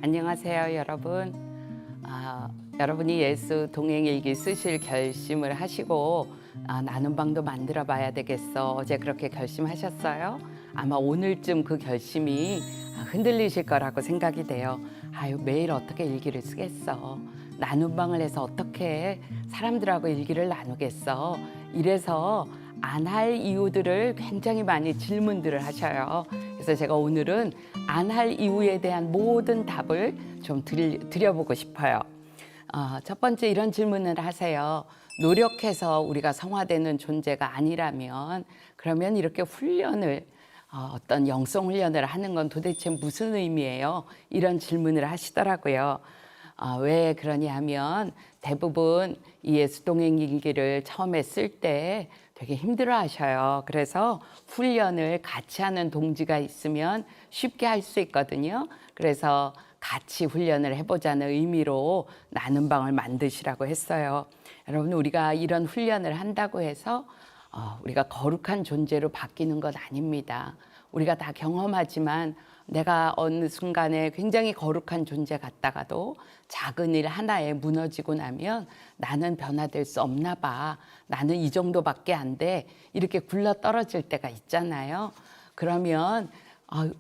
안녕하세요, 여러분. 여러분이 예수 동행일기 쓰실 결심을 하시고 나눔 방도 만들어 봐야 되겠어. 어제 그렇게 결심하셨어요? 아마 오늘쯤 그 결심이 흔들리실 거라고 생각이 돼요. 아유, 매일 어떻게 일기를 쓰겠어? 나눔 방을 해서 어떻게 사람들하고 일기를 나누겠어? 이래서 안 할 이유들을 굉장히 많이 질문들을 하셔요. 그래서 제가 오늘은 안 할 이유에 대한 모든 답을 좀 드려보고 싶어요. 첫 번째 이런 질문을 하세요. 노력해서 우리가 성화되는 존재가 아니라면 그러면 이렇게 훈련을 어떤 영성 훈련을 하는 건 도대체 무슨 의미예요? 이런 질문을 하시더라고요. 왜 그러냐 하면 대부분 이 예수동행 일기를 처음에 쓸 때 되게 힘들어 하셔요. 그래서 훈련을 같이 하는 동지가 있으면 쉽게 할 수 있거든요. 그래서 같이 훈련을 해보자는 의미로 나눔 방을 만드시라고 했어요. 여러분, 우리가 이런 훈련을 한다고 해서 우리가 거룩한 존재로 바뀌는 건 아닙니다. 우리가 다 경험하지만 내가 어느 순간에 굉장히 거룩한 존재 같다가도 작은 일 하나에 무너지고 나면 나는 변화될 수 없나 봐. 나는 이 정도밖에 안 돼. 이렇게 굴러 떨어질 때가 있잖아요. 그러면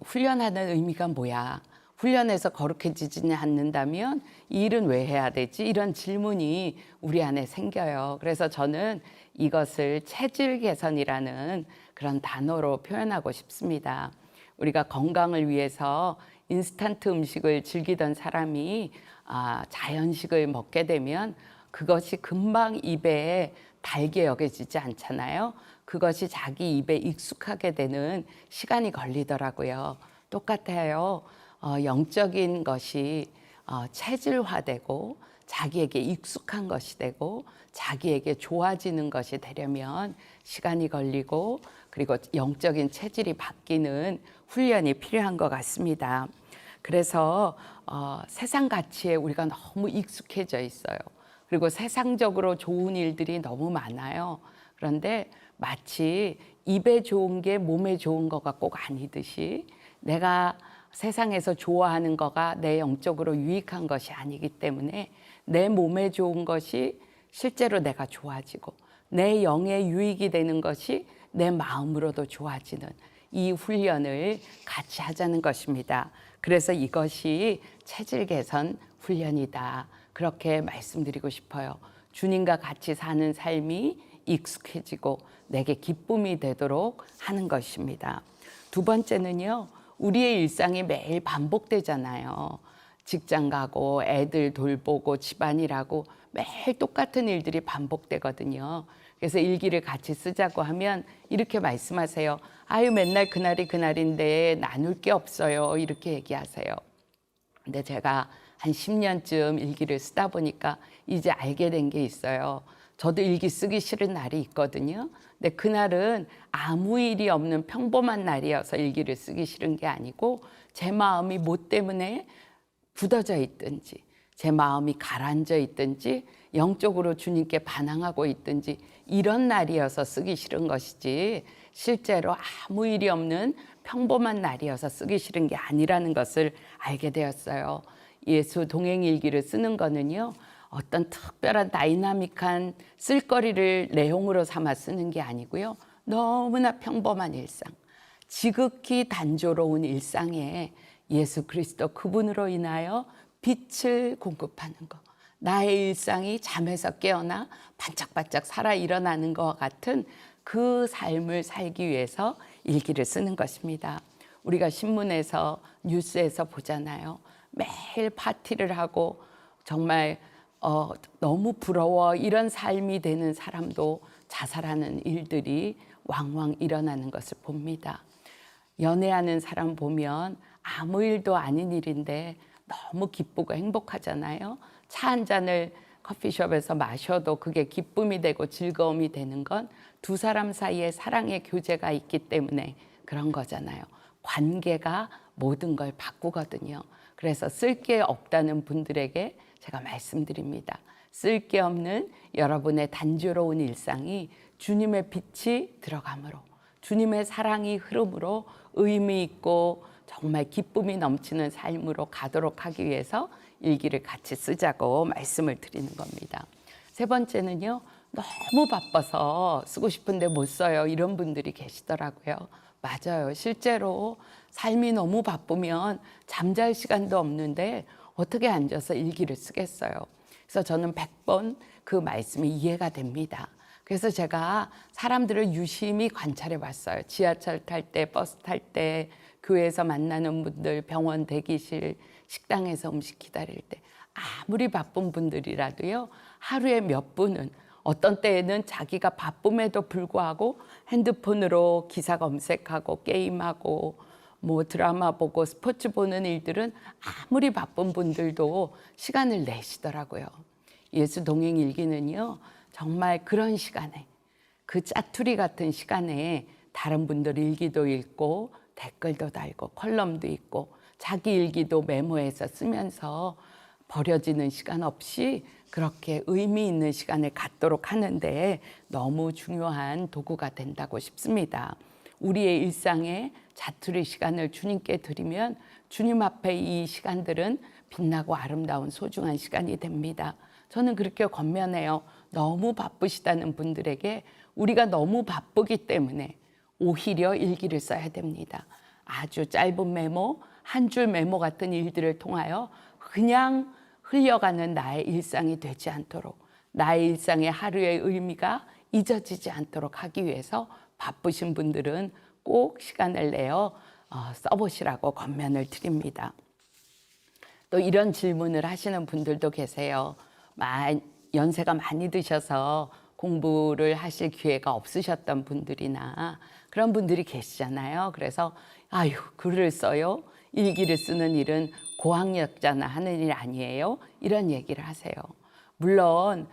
훈련하는 의미가 뭐야? 훈련해서 거룩해지지 않는다면 이 일은 왜 해야 되지? 이런 질문이 우리 안에 생겨요. 그래서 저는 이것을 체질 개선이라는 그런 단어로 표현하고 싶습니다. 우리가 건강을 위해서 인스턴트 음식을 즐기던 사람이 자연식을 먹게 되면 그것이 금방 입에 달게 여겨지지 않잖아요. 그것이 자기 입에 익숙하게 되는 시간이 걸리더라고요. 똑같아요. 영적인 것이 체질화되고 자기에게 익숙한 것이 되고 자기에게 좋아지는 것이 되려면 시간이 걸리고 그리고 영적인 체질이 바뀌는 훈련이 필요한 것 같습니다. 그래서 세상 가치에 우리가 너무 익숙해져 있어요. 그리고 세상적으로 좋은 일들이 너무 많아요. 그런데 마치 입에 좋은 게 몸에 좋은 거가 꼭 아니듯이 내가 세상에서 좋아하는 거가 내 영적으로 유익한 것이 아니기 때문에 내 몸에 좋은 것이 실제로 내가 좋아지고 내 영에 유익이 되는 것이 내 마음으로도 좋아지는 이 훈련을 같이 하자는 것입니다. 그래서 이것이 체질 개선 훈련이다. 그렇게 말씀드리고 싶어요. 주님과 같이 사는 삶이 익숙해지고 내게 기쁨이 되도록 하는 것입니다. 두 번째는요. 우리의 일상이 매일 반복되잖아요. 직장 가고 애들 돌보고 집안일하고 매일 똑같은 일들이 반복되거든요. 그래서 일기를 같이 쓰자고 하면 이렇게 말씀하세요. 아유, 맨날 그날이 그날인데 나눌 게 없어요. 이렇게 얘기하세요. 근데 제가 한 10년쯤 일기를 쓰다 보니까 이제 알게 된 게 있어요. 저도 일기 쓰기 싫은 날이 있거든요. 근데 그날은 아무 일이 없는 평범한 날이어서 일기를 쓰기 싫은 게 아니고 제 마음이 뭐 때문에 굳어져 있든지 제 마음이 가라앉아 있든지 영적으로 주님께 반항하고 있든지 이런 날이어서 쓰기 싫은 것이지 실제로 아무 일이 없는 평범한 날이어서 쓰기 싫은 게 아니라는 것을 알게 되었어요. 예수 동행일기를 쓰는 거는요. 어떤 특별한 다이나믹한 쓸거리를 내용으로 삼아 쓰는 게 아니고요. 너무나 평범한 일상, 지극히 단조로운 일상에 예수 그리스도 그분으로 인하여 빛을 공급하는 것. 나의 일상이 잠에서 깨어나 반짝반짝 살아 일어나는 것과 같은 그 삶을 살기 위해서 일기를 쓰는 것입니다. 우리가 신문에서 뉴스에서 보잖아요. 매일 파티를 하고 정말 너무 부러워 이런 삶이 되는 사람도 자살하는 일들이 왕왕 일어나는 것을 봅니다. 연애하는 사람 보면 아무 일도 아닌 일인데 너무 기쁘고 행복하잖아요. 차 한 잔을 커피숍에서 마셔도 그게 기쁨이 되고 즐거움이 되는 건 두 사람 사이에 사랑의 교제가 있기 때문에 그런 거잖아요. 관계가 모든 걸 바꾸거든요. 그래서 쓸 게 없다는 분들에게 제가 말씀드립니다. 쓸 게 없는 여러분의 단조로운 일상이 주님의 빛이 들어감으로 주님의 사랑이 흐름으로 의미 있고 정말 기쁨이 넘치는 삶으로 가도록 하기 위해서 일기를 같이 쓰자고 말씀을 드리는 겁니다. 세 번째는요, 너무 바빠서 쓰고 싶은데 못 써요. 이런 분들이 계시더라고요. 맞아요. 실제로 삶이 너무 바쁘면 잠잘 시간도 없는데 어떻게 앉아서 일기를 쓰겠어요. 그래서 저는 100번 그 말씀이 이해가 됩니다. 그래서 제가 사람들을 유심히 관찰해 봤어요. 지하철 탈 때, 버스 탈 때, 교회에서 만나는 분들, 병원 대기실, 식당에서 음식 기다릴 때 아무리 바쁜 분들이라도요, 하루에 몇 분은 어떤 때에는 자기가 바쁨에도 불구하고 핸드폰으로 기사 검색하고 게임하고 뭐 드라마 보고 스포츠 보는 일들은 아무리 바쁜 분들도 시간을 내시더라고요. 예수 동행 일기는요, 정말 그런 시간에, 그 짜투리 같은 시간에 다른 분들 일기도 읽고 댓글도 달고 컬럼도 읽고 자기 일기도 메모해서 쓰면서 버려지는 시간 없이 그렇게 의미 있는 시간을 갖도록 하는데 너무 중요한 도구가 된다고 싶습니다. 우리의 일상에 자투리 시간을 주님께 드리면 주님 앞에 이 시간들은 빛나고 아름다운 소중한 시간이 됩니다. 저는 그렇게 권면해요. 너무 바쁘시다는 분들에게 우리가 너무 바쁘기 때문에 오히려 일기를 써야 됩니다. 아주 짧은 메모, 한 줄 메모 같은 일들을 통하여 그냥 흘려가는 나의 일상이 되지 않도록, 나의 일상의 하루의 의미가 잊어지지 않도록 하기 위해서 바쁘신 분들은 꼭 시간을 내어 써보시라고 권면을 드립니다. 또 이런 질문을 하시는 분들도 계세요. 연세가 많이 드셔서 공부를 하실 기회가 없으셨던 분들이나 그런 분들이 계시잖아요. 그래서 아유, 글을 써요? 일기를 쓰는 일은 고학력자나 하는 일 아니에요? 이런 얘기를 하세요. 물론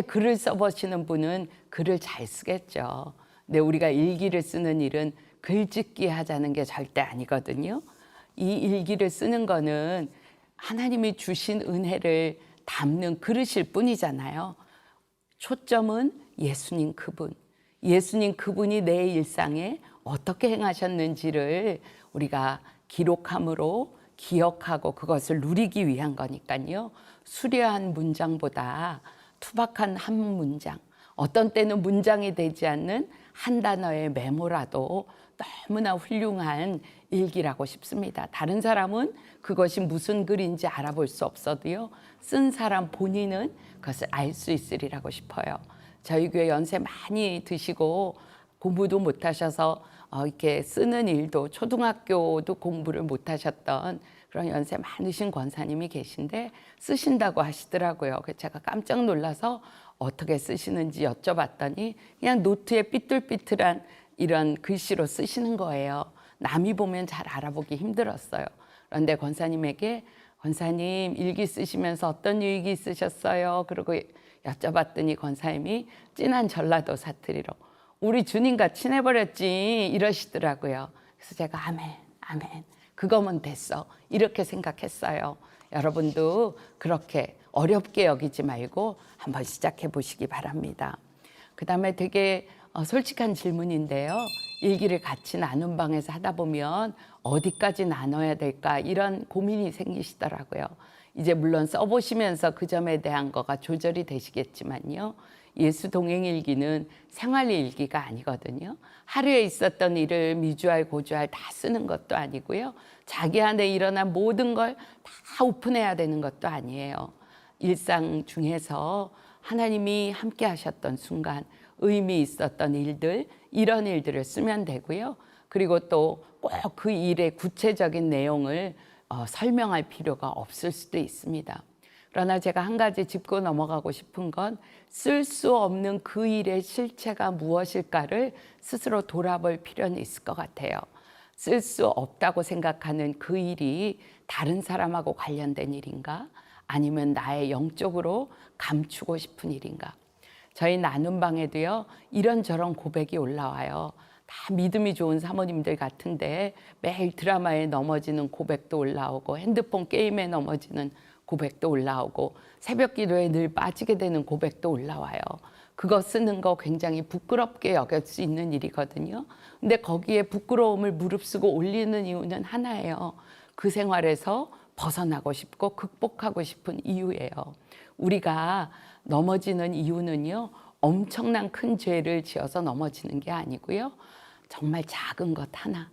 글을 써보시는 분은 글을 잘 쓰겠죠. 근데 우리가 일기를 쓰는 일은 글짓기 하자는 게 절대 아니거든요. 이 일기를 쓰는 거는 하나님이 주신 은혜를 담는 그릇일 뿐이잖아요. 초점은 예수님 그분. 예수님 그분이 내 일상에 어떻게 행하셨는지를 우리가 기록함으로 기억하고 그것을 누리기 위한 거니까요. 수려한 문장보다 투박한 한 문장, 어떤 때는 문장이 되지 않는 한 단어의 메모라도 너무나 훌륭한 일기라고 싶습니다. 다른 사람은 그것이 무슨 글인지 알아볼 수 없어도요, 쓴 사람 본인은 그것을 알 수 있으리라고 싶어요. 저희 교회 연세 많이 드시고 공부도 못하셔서 이렇게 쓰는 일도, 초등학교도 공부를 못하셨던 그런 연세 많으신 권사님이 계신데 쓰신다고 하시더라고요. 그래서 제가 깜짝 놀라서 어떻게 쓰시는지 여쭤봤더니 그냥 노트에 삐뚤삐뚤한 이런 글씨로 쓰시는 거예요. 남이 보면 잘 알아보기 힘들었어요. 그런데 권사님에게 권사님 일기 쓰시면서 어떤 일기 쓰셨어요? 그러고 여쭤봤더니 권사님이 진한 전라도 사투리로 우리 주님과 친해버렸지 이러시더라고요. 그래서 제가 아멘, 아멘. 그거면 됐어. 이렇게 생각했어요. 여러분도 그렇게 어렵게 여기지 말고 한번 시작해 보시기 바랍니다. 그 다음에 되게 솔직한 질문인데요. 일기를 같이 나눈 방에서 하다 보면 어디까지 나눠야 될까 이런 고민이 생기시더라고요. 이제 물론 써보시면서 그 점에 대한 거가 조절이 되시겠지만요. 예수 동행일기는 생활일기가 아니거든요. 하루에 있었던 일을 미주알 고주알 다 쓰는 것도 아니고요. 자기 안에 일어난 모든 걸 다 오픈해야 되는 것도 아니에요. 일상 중에서 하나님이 함께 하셨던 순간, 의미 있었던 일들, 이런 일들을 쓰면 되고요. 그리고 또 꼭 그 일의 구체적인 내용을 설명할 필요가 없을 수도 있습니다. 그러나 제가 한 가지 짚고 넘어가고 싶은 건 쓸 수 없는 그 일의 실체가 무엇일까를 스스로 돌아볼 필요는 있을 것 같아요. 쓸 수 없다고 생각하는 그 일이 다른 사람하고 관련된 일인가? 아니면 나의 영적으로 감추고 싶은 일인가? 저희 나눔 방에도요, 이런저런 고백이 올라와요. 다 믿음이 좋은 사모님들 같은데 매일 드라마에 넘어지는 고백도 올라오고 핸드폰 게임에 넘어지는 고백도 올라오고 새벽 기도에 늘 빠지게 되는 고백도 올라와요. 그거 쓰는 거 굉장히 부끄럽게 여길 수 있는 일이거든요. 근데 거기에 부끄러움을 무릅쓰고 올리는 이유는 하나예요. 그 생활에서 벗어나고 싶고 극복하고 싶은 이유예요. 우리가 넘어지는 이유는요, 엄청난 큰 죄를 지어서 넘어지는 게 아니고요, 정말 작은 것 하나,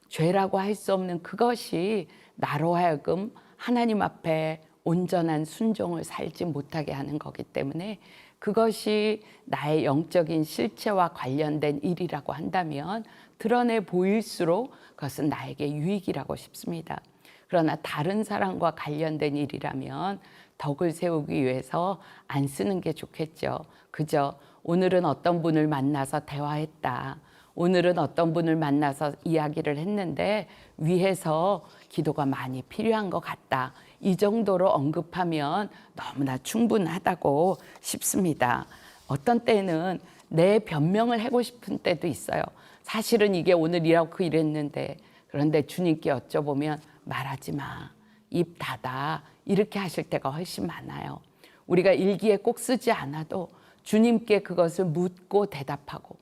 죄라고 할 수 없는 그것이 나로 하여금 하나님 앞에 온전한 순종을 살지 못하게 하는 거기 때문에, 그것이 나의 영적인 실체와 관련된 일이라고 한다면 드러내 보일수록 그것은 나에게 유익이라고 싶습니다. 그러나 다른 사람과 관련된 일이라면 덕을 세우기 위해서 안 쓰는 게 좋겠죠. 그저 오늘은 어떤 분을 만나서 대화했다, 오늘은 어떤 분을 만나서 이야기를 했는데 위해서 기도가 많이 필요한 것 같다, 이 정도로 언급하면 너무나 충분하다고 싶습니다. 어떤 때는 내 변명을 하고 싶은 때도 있어요. 사실은 이게 오늘 이렇고 이랬는데, 그런데 주님께 여쭤보면 말하지 마, 입 닫아, 이렇게 하실 때가 훨씬 많아요. 우리가 일기에 꼭 쓰지 않아도 주님께 그것을 묻고 대답하고,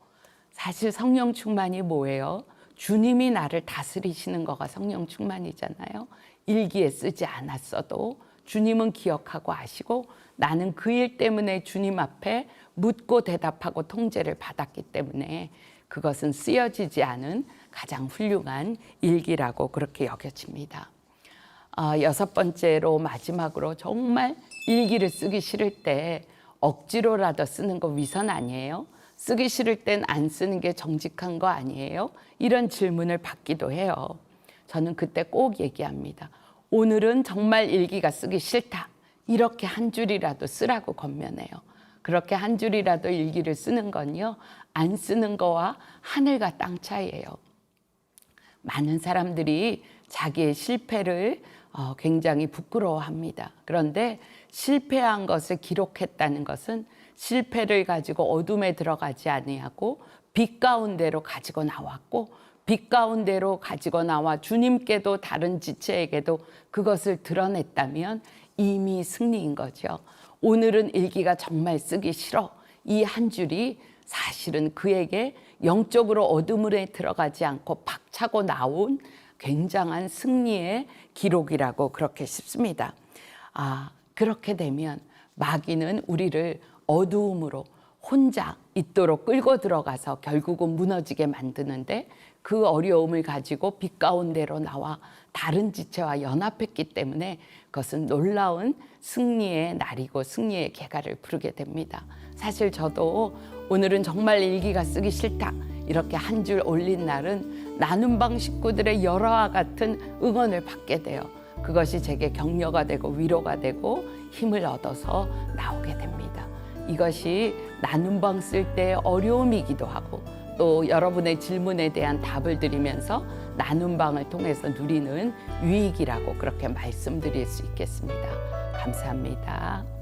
사실 성령 충만이 뭐예요? 주님이 나를 다스리시는 거가 성령 충만이잖아요. 일기에 쓰지 않았어도 주님은 기억하고 아시고, 나는 그 일 때문에 주님 앞에 묻고 대답하고 통제를 받았기 때문에 그것은 쓰여지지 않은 가장 훌륭한 일기라고 그렇게 여겨집니다. 여섯 번째로 마지막으로, 정말 일기를 쓰기 싫을 때 억지로라도 쓰는 거 위선 아니에요? 쓰기 싫을 땐 안 쓰는 게 정직한 거 아니에요? 이런 질문을 받기도 해요. 저는 그때 꼭 얘기합니다. 오늘은 정말 일기가 쓰기 싫다, 이렇게 한 줄이라도 쓰라고 권면해요. 그렇게 한 줄이라도 일기를 쓰는 건요, 안 쓰는 거와 하늘과 땅 차이예요. 많은 사람들이 자기의 실패를 굉장히 부끄러워합니다. 그런데 실패한 것을 기록했다는 것은 실패를 가지고 어둠에 들어가지 아니하고 빛 가운데로 가지고 나왔고, 빛 가운데로 가지고 나와 주님께도 다른 지체에게도 그것을 드러냈다면 이미 승리인 거죠. 오늘은 일기가 정말 쓰기 싫어, 이 한 줄이 사실은 그에게 영적으로 어둠에 들어가지 않고 박차고 나온 굉장한 승리의 기록이라고 그렇게 싶습니다. 그렇게 되면 마귀는 우리를 어두움으로 혼자 있도록 끌고 들어가서 결국은 무너지게 만드는데, 그 어려움을 가지고 빛 가운데로 나와 다른 지체와 연합했기 때문에 그것은 놀라운 승리의 날이고 승리의 계가를 부르게 됩니다. 사실 저도 오늘은 정말 일기가 쓰기 싫다, 이렇게 한 줄 올린 날은 나눔방 식구들의 열화와 같은 응원을 받게 돼요. 그것이 제게 격려가 되고 위로가 되고 힘을 얻어서 나오게 됩니다. 이것이 나눔방 쓸 때 어려움이기도 하고, 또 여러분의 질문에 대한 답을 드리면서 나눔방을 통해서 누리는 유익이라고 그렇게 말씀드릴 수 있겠습니다. 감사합니다.